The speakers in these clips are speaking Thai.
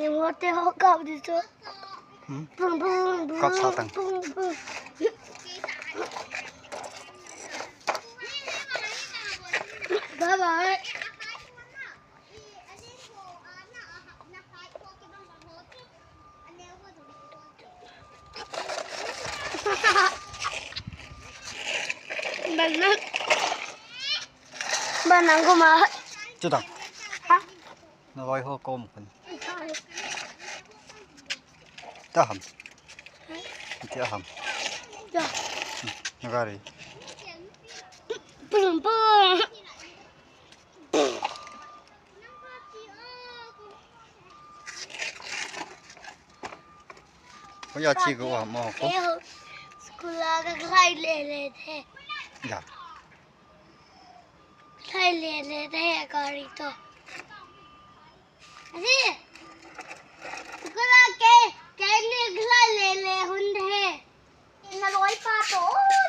ยังว่าแต่เขากลับดิจ้ะบึ้ง กลับชาวตังบ๊ายบายบ้านนั้นก็มาจุดตังน่าไว้หัวโกมคนจ้าหำจ้าหำ จ้ะ นักอะไรบึ้งเขาอยากชี้กูว่าหมอกู สกุลาก็ใครเล่แท้ อยาก ใครเล่แท้กอริโตอันนี้สกุลาแกนี่ใครเล่หุ่นแท้อินน่ะร้อยปาโต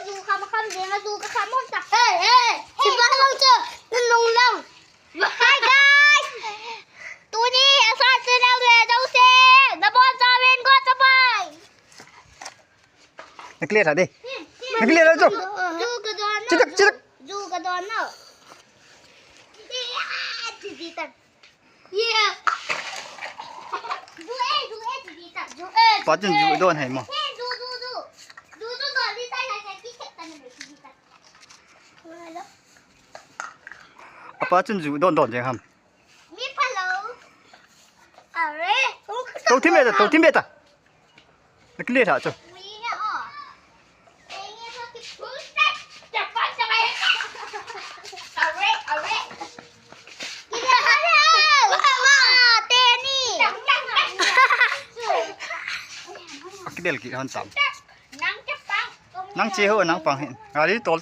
อยู่คำเดียวมาดูกับคำมันจับเฮ้ยสิบ้าลงเจอนั่นลงHi guys ตัวนี้อาซาเซนเอาเลยต้องเซดับบอลซาเวนก็สบาย นักเรียนอะดินักเรียนแล้วจุ๊บ ดูกระดอน จิ๊ก ดูกระดอนเนาะจีตันเย่ดูจีตันดูปอดจนอยู่โดนให้หมอดูก่อนที่ใส่ที่เก็บตันเลยจีตันอะไรแล้วปอดจนอยู่โดนจังครับมีพะโล้อะไรตัวที่เมตานักเรียนอะจุ๊บเดลกิฮันตามนังเจียวนังปังเห็นอะไรตัว